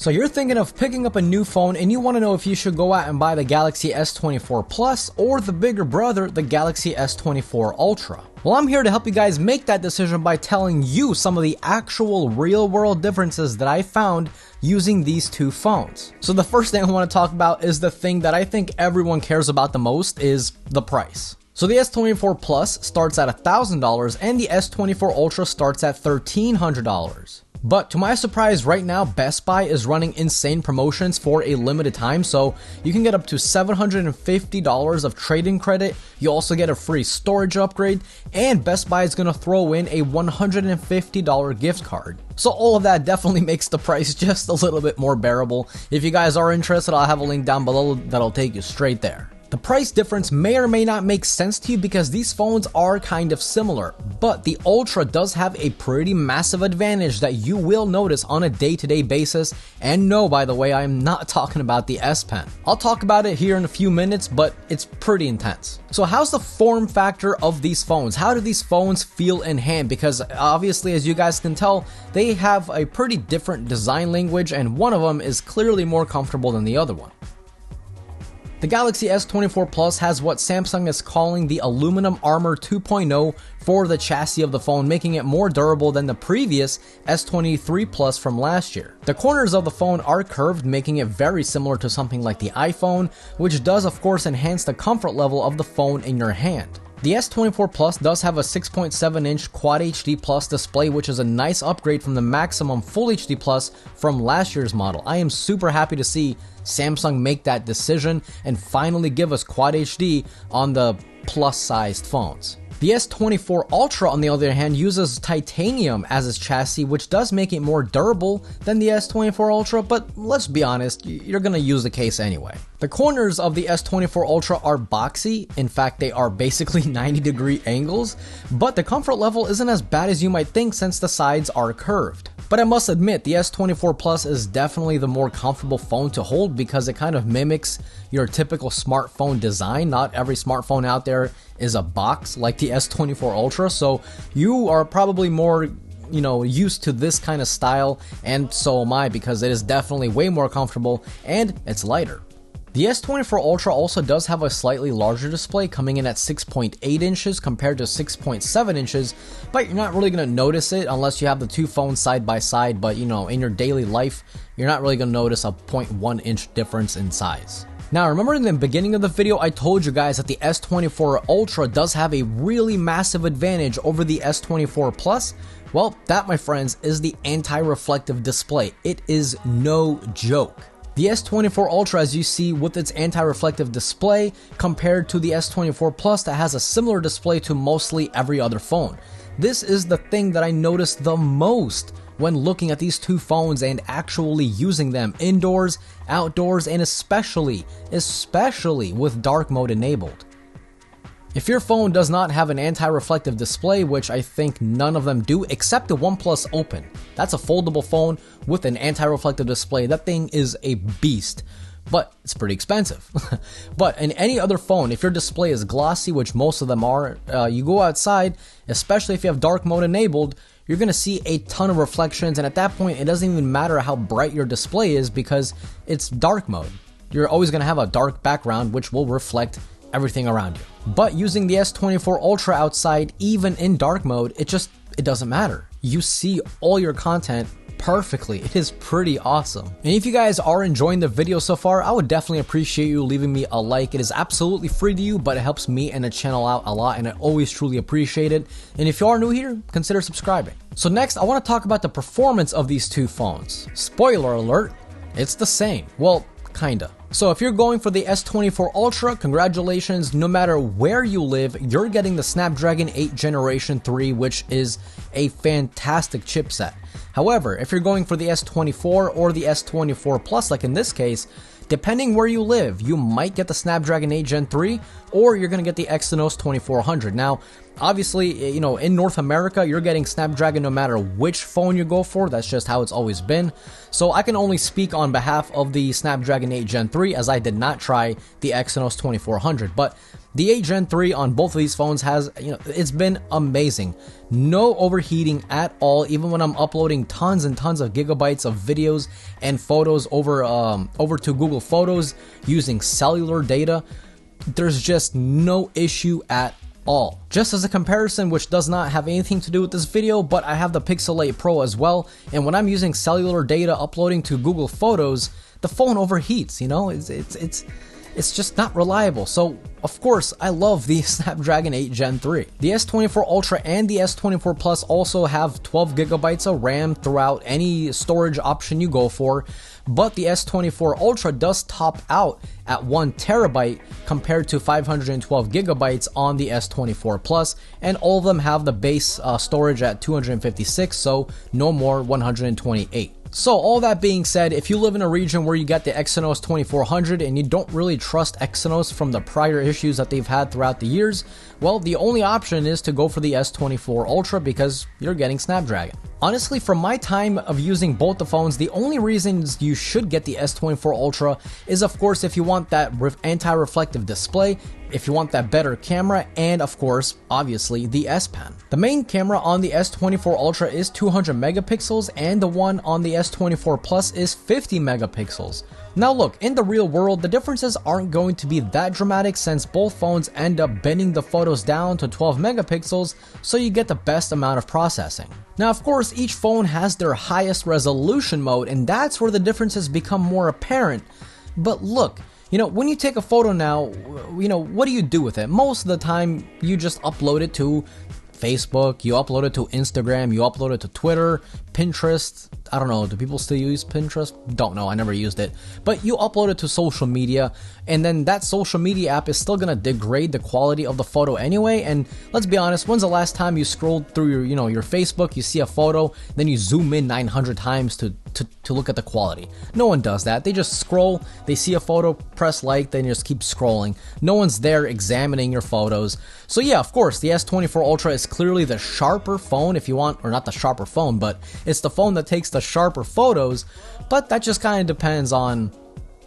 So you're thinking of picking up a new phone and you want to know if you should go out and buy the Galaxy S24 Plus or the bigger brother, the Galaxy S24 Ultra. Well, I'm here to help you guys make that decision by telling you some of the actual real world differences that I found using these two phones. So the first thing I want to talk about is the thing that I think everyone cares about the most is the price. So the S24 Plus starts at $1,000 and the S24 Ultra starts at $1,300. But to my surprise, right now Best Buy is running insane promotions for a limited time, so you can get up to $750 of trade-in credit. You also get a free storage upgrade, and Best Buy is going to throw in a $150 gift card. So all of that definitely makes the price just a little bit more bearable. If you guys are interested, I'll have a link down below that'll take you straight there. The price difference may or may not make sense to you because these phones are kind of similar, but the Ultra does have a pretty massive advantage that you will notice on a day-to-day basis. And no, by the way, I'm not talking about the S Pen. I'll talk about it here in a few minutes, but it's pretty intense. So how's the form factor of these phones? How do these phones feel in hand? Because obviously, as you guys can tell, they have a pretty different design language, and one of them is clearly more comfortable than the other one. The Galaxy S24 Plus has what Samsung is calling the Aluminum Armor 2.0 for the chassis of the phone, making it more durable than the previous S23 Plus from last year. The corners of the phone are curved, making it very similar to something like the iPhone, which does of course enhance the comfort level of the phone in your hand. The S24 Plus does have a 6.7-inch Quad HD Plus display, which is a nice upgrade from the maximum Full HD Plus from last year's model. I am super happy to see Samsung make that decision and finally give us Quad HD on the plus-sized phones. The S24 Ultra, on the other hand, uses titanium as its chassis, which does make it more durable than the S24 Ultra, but let's be honest, you're gonna use the case anyway. The corners of the S24 Ultra are boxy. In fact, they are basically 90-degree angles, but the comfort level isn't as bad as you might think since the sides are curved. But I must admit, the S24 Plus is definitely the more comfortable phone to hold because it kind of mimics your typical smartphone design. Not every smartphone out there is a box like the S24 Ultra, so you are probably more used to this kind of style, and so am I, because it is definitely way more comfortable and it's lighter. The S24 Ultra also does have a slightly larger display, coming in at 6.8 inches compared to 6.7 inches, but you're not really going to notice it unless you have the two phones side by side. But in your daily life, you're not really going to notice a 0.1 inch difference in size. Now, remember in the beginning of the video, I told you guys that the S24 Ultra does have a really massive advantage over the S24 Plus? Well, that, my friends, is the anti-reflective display. It is no joke. The S24 Ultra, as you see with its anti-reflective display, compared to the S24 Plus that has a similar display to mostly every other phone. This is the thing that I noticed the most when looking at these two phones and actually using them indoors, outdoors, and especially with dark mode enabled. If your phone does not have an anti-reflective display, which I think none of them do except the OnePlus Open, that's a foldable phone with an anti-reflective display. That thing is a beast, but it's pretty expensive. But in any other phone, if your display is glossy, which most of them are, you go outside, especially if you have dark mode enabled, you're going to see a ton of reflections, and at that point it doesn't even matter how bright your display is because it's dark mode. You're always going to have a dark background which will reflect everything around you. But using the S24 Ultra outside, even in dark mode, it doesn't matter. You see all your content perfectly. It is pretty awesome. And if you guys are enjoying the video so far, I would definitely appreciate you leaving me a like. It is absolutely free to you, but it helps me and the channel out a lot, and I always truly appreciate it. And if you are new here, consider subscribing. So next, I want to talk about the performance of these two phones. Spoiler alert, it's the same. Well, kinda. So if you're going for the S24 Ultra, congratulations. No matter where you live, you're getting the Snapdragon 8 Generation 3, which is a fantastic chipset. However, if you're going for the S24 or the S24 Plus, like in this case, depending where you live, you might get the Snapdragon 8 Gen 3, or you're going to get the Exynos 2400. Now, obviously, you know, in North America, you're getting Snapdragon no matter which phone you go for. That's just how it's always been. So I can only speak on behalf of the Snapdragon 8 Gen 3, as I did not try the Exynos 2400. But the 8 Gen 3 on both of these phones has, you know, it's been amazing. No overheating at all, even when I'm uploading tons and tons of gigabytes of videos and photos over to Google Photos using cellular data. There's just no issue at all. Just as a comparison, which does not have anything to do with this video, but I have the Pixel 8 Pro as well, and when I'm using cellular data uploading to Google Photos, the phone overheats, you know, it's just not reliable. So of course, I love the Snapdragon 8 Gen 3. The S24 Ultra and the S24 Plus also have 12 gigabytes of RAM throughout any storage option you go for, but the S24 Ultra does top out at 1 terabyte compared to 512 gigabytes on the S24 Plus, and all of them have the base storage at 256, so no more 128. So all that being said, if you live in a region where you get the Exynos 2400 and you don't really trust Exynos from the prior issues that they've had throughout the years, well, the only option is to go for the S24 Ultra because you're getting Snapdragon. Honestly, from my time of using both the phones, the only reasons you should get the S24 Ultra is, of course, if you want that anti-reflective display, if you want that better camera, and of course, obviously, the S Pen. The main camera on the S24 Ultra is 200 megapixels and the one on the S24 Plus is 50 megapixels. Now look, in the real world, the differences aren't going to be that dramatic since both phones end up bending the photos down to 12 megapixels, so you get the best amount of processing. Now of course, each phone has their highest resolution mode, and that's where the differences become more apparent. But look, you know, when you take a photo now, you know, what do you do with it? Most of the time, you just upload it to Facebook, you upload it to Instagram, you upload it to Twitter, Pinterest. I don't know, do people still use Pinterest? Don't know, I never used it. But you upload it to social media, and then that social media app is still gonna degrade the quality of the photo anyway. And let's be honest, when's the last time you scrolled through your, you know, your Facebook, you see a photo, then you zoom in 900 times to look at the quality? No one does that. They just scroll, they see a photo, press like, then just keep scrolling. No one's there examining your photos. So yeah, of course, the S24 Ultra is clearly the sharper phone if you want, or not the sharper phone, but it's the phone that takes the sharper photos, but that just kind of depends on,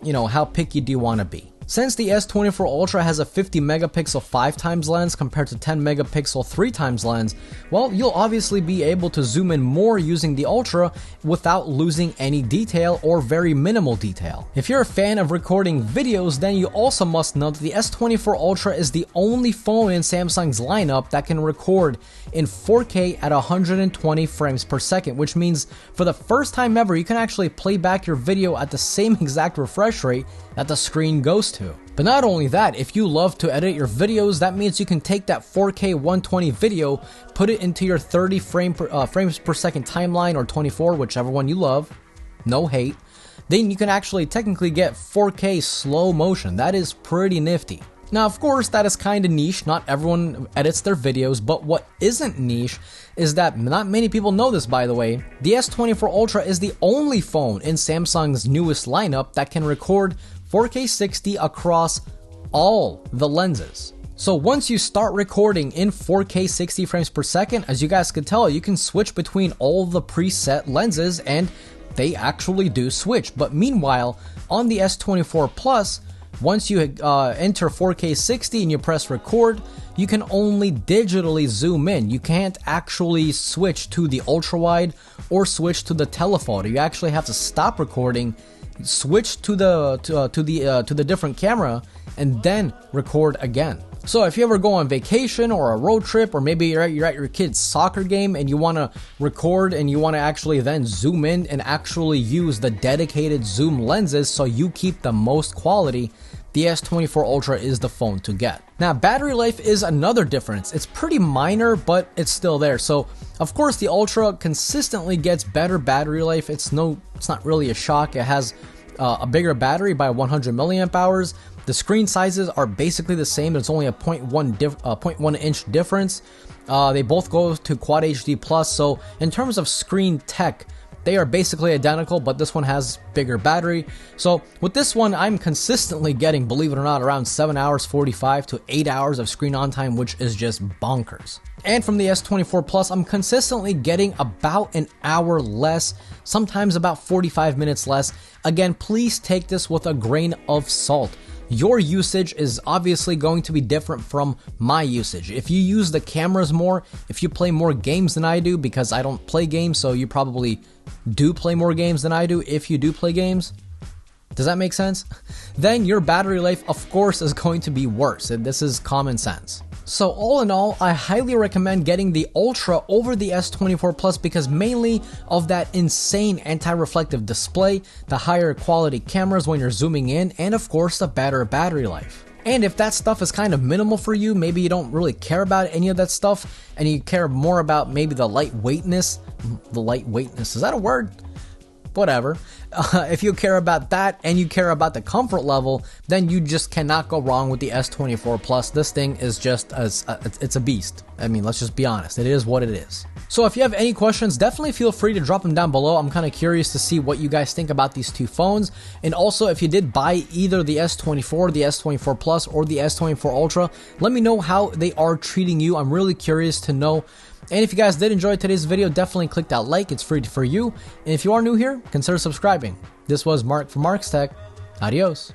you know, how picky do you want to be. Since the S24 Ultra has a 50 megapixel 5x lens compared to 10 megapixel 3x lens, well, you'll obviously be able to zoom in more using the Ultra without losing any detail or very minimal detail. If you're a fan of recording videos, then you also must know that the S24 Ultra is the only phone in Samsung's lineup that can record in 4K at 120 frames per second, which means for the first time ever, you can actually play back your video at the same exact refresh rate that the screen goes to. But not only that, if you love to edit your videos, that means you can take that 4K 120 video, put it into your 30 frames per second timeline, or 24, whichever one you love, no hate, then you can actually technically get 4K slow motion. That is pretty nifty. Now, of course, that is kind of niche. Not everyone edits their videos, but what isn't niche is that not many people know this, by the way. The S24 Ultra is the only phone in Samsung's newest lineup that can record 4K 60 across all the lenses. So once you start recording in 4K 60 frames per second, as you guys could tell, you can switch between all the preset lenses and they actually do switch. But meanwhile, on the S24 Plus, once you enter 4K 60 and you press record, you can only digitally zoom in. You can't actually switch to the ultra wide or switch to the telephoto. You actually have to stop recording, switch to the different camera, and then record again. So if you ever go on vacation or a road trip, or maybe you're at your kid's soccer game and you want to record and you want to actually then zoom in and actually use the dedicated zoom lenses so you keep the most quality, the S24 Ultra is the phone to get. Now, battery life is another difference. It's pretty minor, but it's still there. So of course the Ultra consistently gets better battery life. It's not really a shock. It has a bigger battery by 100 milliamp hours. The screen sizes are basically the same. There's only a 0.1 inch difference. They both go to Quad HD Plus. So in terms of screen tech, They are basically identical, but this one has bigger battery. So with this one, I'm consistently getting, believe it or not, around 7 hours 45 to 8 hours of screen on time, which is just bonkers. And from the S24 Plus, I'm consistently getting about an hour less, sometimes about 45 minutes less. Again, please take this with a grain of salt. Your usage is obviously going to be different from my usage. If you use the cameras more, if you play more games than I do, because I don't play games, so you probably do play more games than I do if you do play games. Does that make sense? Then your battery life, of course, is going to be worse. This is common sense. So all in all, I highly recommend getting the Ultra over the S24 Plus because mainly of that insane anti-reflective display, the higher quality cameras when you're zooming in, and of course the better battery life. And if that stuff is kind of minimal for you, maybe you don't really care about any of that stuff, and you care more about maybe the lightweightness. The lightweightness, is that a word? Whatever. If you care about that and you care about the comfort level, then you just cannot go wrong with the S24 Plus. This thing is just, it's a beast. I mean, let's just be honest. It is what it is. So if you have any questions, definitely feel free to drop them down below. I'm kind of curious to see what you guys think about these two phones. And also, if you did buy either the S24, the S24 Plus, or the S24 Ultra, let me know how they are treating you. I'm really curious to know. And if you guys did enjoy today's video, definitely click that like. It's free for you. And if you are new here, consider subscribing. This was Mark from Mark's Tech. Adios.